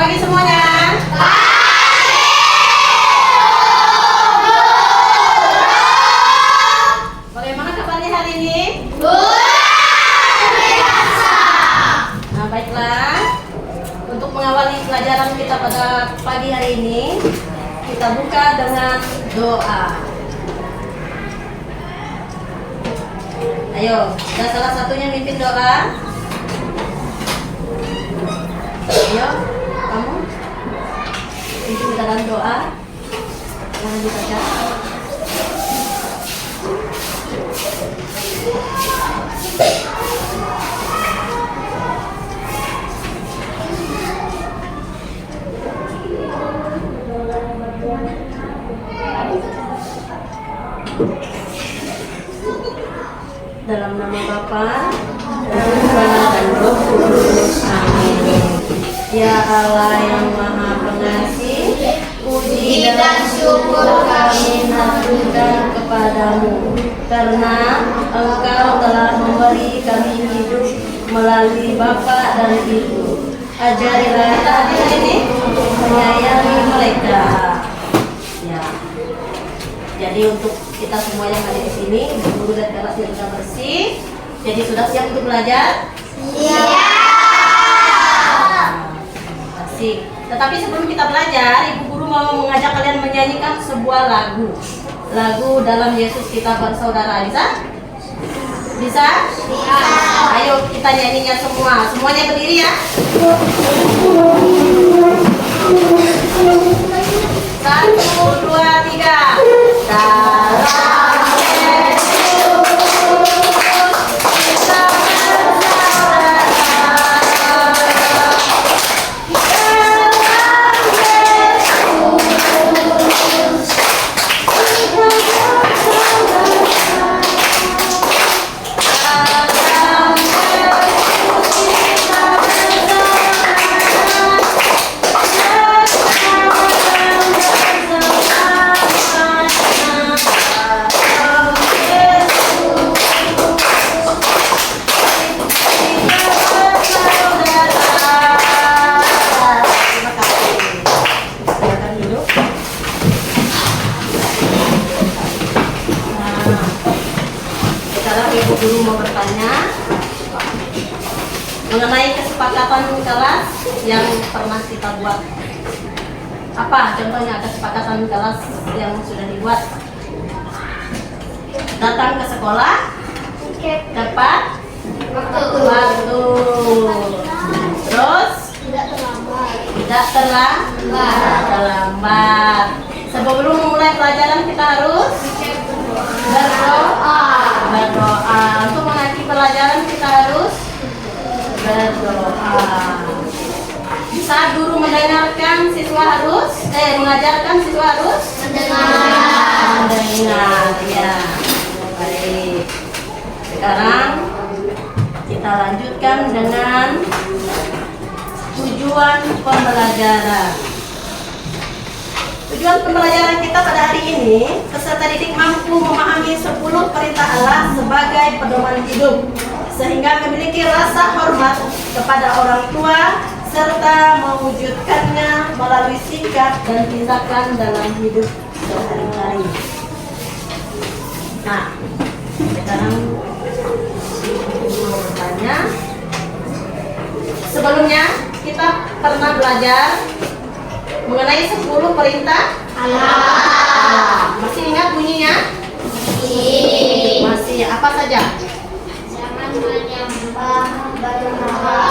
pagi semuanya. Bagaimana kabarnya hari ini? Nah, baiklah. Untuk mengawali pelajaran kita pada pagi hari ini, kita buka dengan doa. Ayo, dan salah satunya mimpin doa. Ayo, kamu pimpin dalam doa. Jangan dibaca. Dalam nama Bapa dan Putra dan Roh Kudus. Amin. Ya Allah yang Maha Pengasih, puji dan syukur kami haturkan kepadamu, karena Engkau telah memberi kami hidup melalui Bapa dan Ibu. Ajarilah kami ini menyayangi mereka. Ya. Jadi untuk kita semua yang ada di sini, guru dan kelasnya sudah bersih. Jadi sudah siap untuk belajar? Iya. Tetapi sebelum kita belajar, Ibu Guru mau mengajak kalian menyanyikan sebuah lagu. Lagu dalam Yesus kita bersaudara. Bisa? Bisa? Bisa. Ayo kita nyanyinya semua. Semuanya berdiri ya. 1, 2, 3. Dalam Ibu Guru mau bertanya mengenai kesepakatan kelas yang pernah kita buat. Apa contohnya kesepakatan kelas yang sudah dibuat? Datang ke sekolah tepat waktu. Terus tidak terlambat. Sebelum memulai pelajaran kita harus berdoa. Untuk mengakhiri pelajaran kita harus berdoa. Saat guru mendengarkan, siswa harus mengajarkan, siswa harus mendengar. Ya. Baik. Sekarang kita lanjutkan dengan tujuan pembelajaran. Tujuan pembelajaran kita pada hari ini, peserta didik mampu memahami 10 perintah Allah sebagai pedoman hidup, sehingga memiliki rasa hormat kepada orang tua, serta mewujudkannya melalui sikap dan tindakan dalam hidup sehari-hari. Nah, sekarang mau bertanya. Sebelumnya kita pernah belajar mengenai 10 perintah Allah. Masih ingat bunyinya? Masih. Apa saja? Jangan menyembah berhala.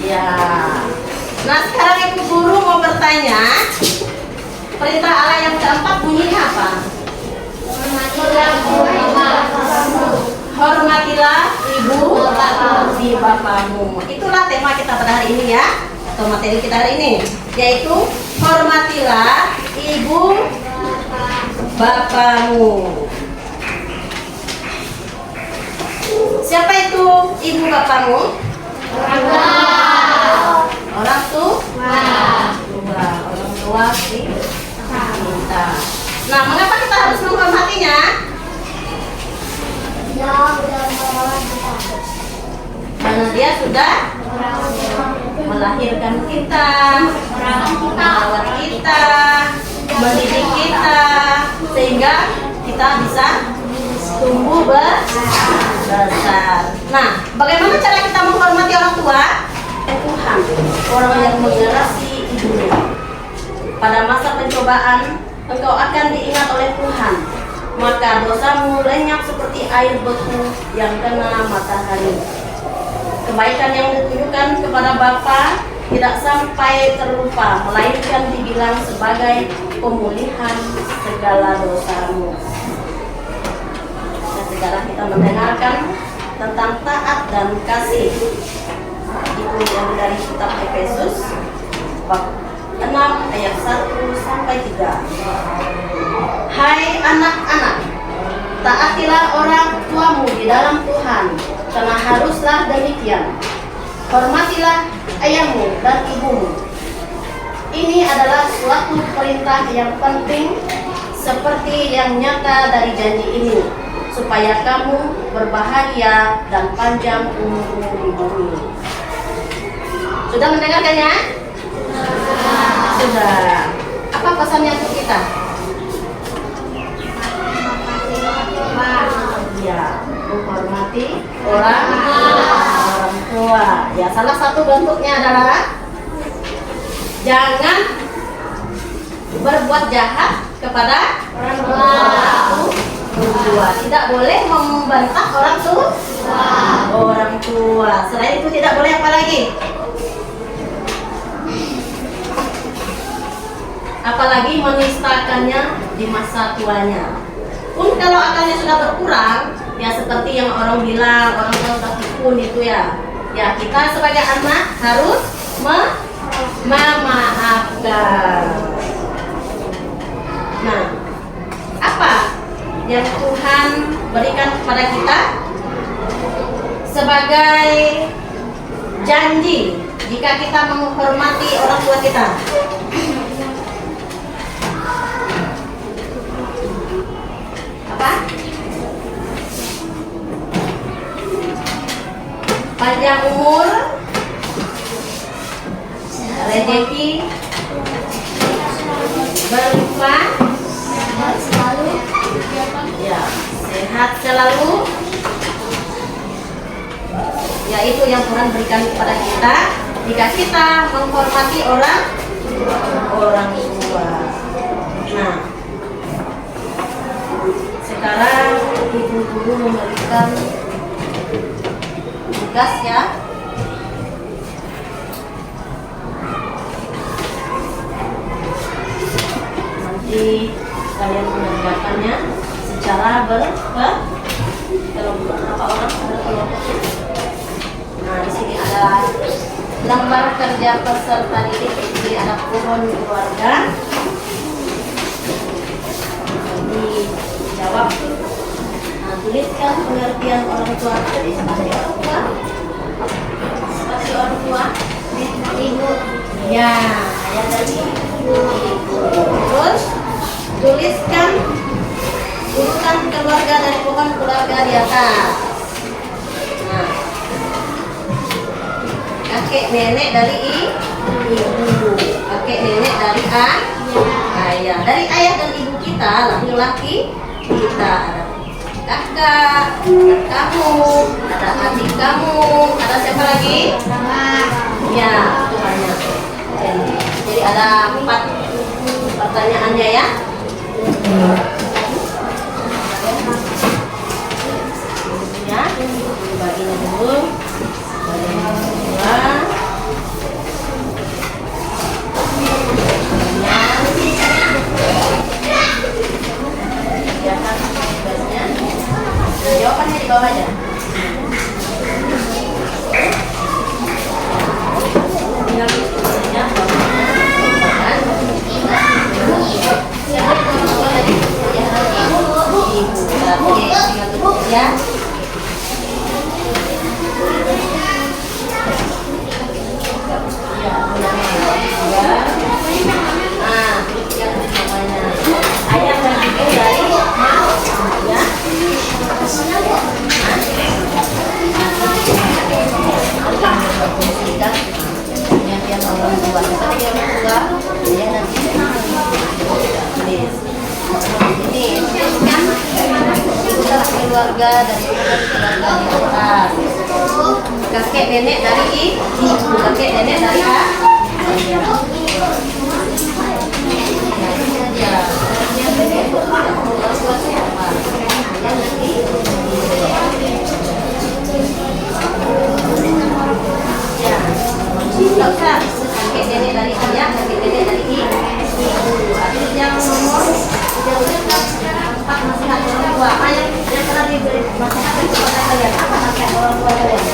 Ya. Nah, sekarang Ibu Guru mau bertanya, perintah Allah yang keempat bunyinya apa? Hormatilah ibu di bapamu. Itulah tema kita pada hari ini ya, atau materi kita hari ini, yaitu hormatilah ibu bapamu. Siapa itu ibu bapamu? Orang tua. Orang tua kita. Nah, mengapa kita harus menghormatinya? Karena dia sudah melahirkan kita, merawat kita, mendidik kita, sehingga kita bisa tumbuh besar. Nah, bagaimana cara kita menghormati orang tua? Tuhan, orang yang mengasihi ibumu. Pada masa pencobaan, engkau akan diingat oleh Tuhan. Maka dosamu lenyap seperti air beku yang kena matahari. Kebaikan yang ditunjukkan kepada Bapa tidak sampai terlupa, melainkan dibilang sebagai pemulihan segala dosamu. Dan sekarang kita mendengarkan tentang taat dan kasih. Itu yang dari kitab Efesus bab 6 ayat 1 sampai 3. Hai anak-anak, taatilah orang tuamu di dalam Tuhan, karena haruslah demikian. Hormatilah ayahmu dan ibumu. Ini adalah suatu perintah yang penting, seperti yang nyata dari janji ini, supaya kamu berbahagia dan panjang umurmu di bumi. Sudah mendengarkannya? Sudah. Apa pesannya untuk kita? Ya, menghormati orang tua. Ya, salah satu bentuknya adalah jangan berbuat jahat kepada orang tua. Tidak boleh membentak orang tua. Selain itu tidak boleh apa lagi? Apalagi menistakannya di masa tuanya. Pun kalau akalnya sudah berkurang, ya seperti yang orang bilang, orang tua sudah pikun itu ya. Ya, kita sebagai anak harus memaafkan. Nah, apa yang Tuhan berikan kepada kita sebagai janji jika kita menghormati orang tua kita? Apa? Panjang umur, rezeki berlimpah, ya, sehat selalu. Ya, itu yang Tuhan berikan kepada kita jika kita menghormati orang tua. Nah, sekarang ibu guru memberikan tugas ya. Nanti kalian mengerjakannya secara berkelompok. Berapa orang ada kelompoknya? Nah, di sini ada lembar kerja peserta didik. Jadi ada pohon keluarga. Dijawab. Nah, tuliskan pengertian orang tua. Jadi seperti orang tua. Seperti orang tua. Ibu. Ya, ayah dari ibu. Terus tuliskan urutan keluarga dari pohon keluarga di atas. Nah, kakek nenek dari ibu, kakek nenek dari ayah. Dari ayah dan ibu kita, laki-laki kita ada kakak, kamu, ada adik kamu, ada siapa lagi? Ya, itu banyak. Jadi ada 4 pertanyaannya ya. Ya, baginya dulu. Bagian kedua. Jawabannya di bawah aja. Tinggal tulisnya keluarga dari keluarga di atas. Kakek nenek dari ibu, kakek nenek dari A. Ya, nggak usah kakek nenek dari ayah, kakek nenek dari ibu. Artinya yang nomor empat nasihat orang tua. Ayah yang pernah diberi nasihat kepada kalian, apa nasihat orang tua kalian?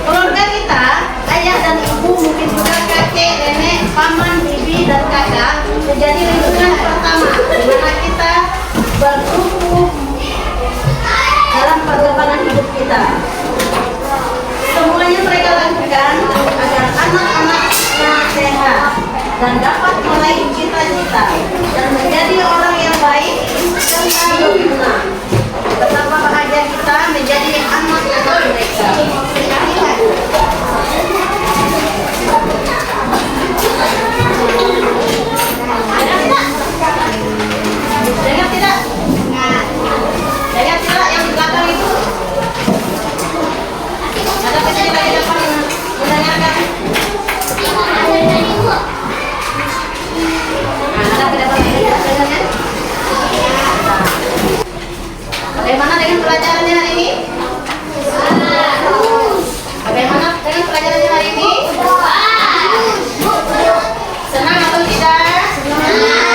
Keluarga kita, ayah dan ibu, mungkin juga kakek, nenek, paman, bibi, dan kakak menjadi lingkungan pertama di mana kita bertumbuh dalam perkembangan hidup kita. Semuanya mereka lakukan agar anak-anaknya sehat dan dapat meraih cita-cita dan menjadi orang yang baik serta berguna. Betapa bahagia kita menjadi anak-anak mereka. Dengar tidak? Dengar tidak yang di belakang itu? Ada peserta di depan mendengarkan? Ada di depan mendengarkan? Bagaimana dengan pelajarannya hari ini? Bagaimana dengan pelajarannya hari ini? Senang atau tidak? Senang.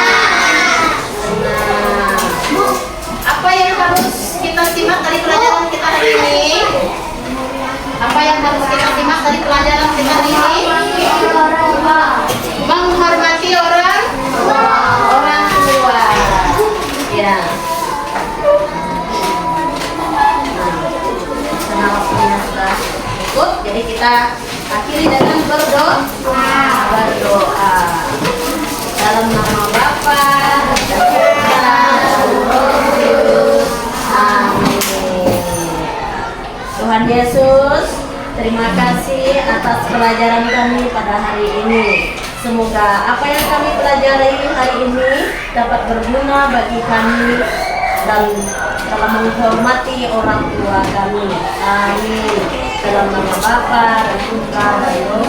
Apa yang harus kita simak dari pelajaran kita hari ini? Apa yang harus kita simak dari pelajaran kita hari ini? Menghormati orang tua. Ya. Karena waktunya sudah cukup, jadi kita akhiri dengan berdoa. Dalam nama Bapa dan Putra dan Roh Kudus. Amin. Tuhan Yesus, terima kasih atas pelajaran kami pada hari ini. Semoga apa yang kami pelajari hari ini dapat berguna bagi kami dan dalam menghormati orang tua kami. Amin. Dalam nama Bapa dan Putra dan Roh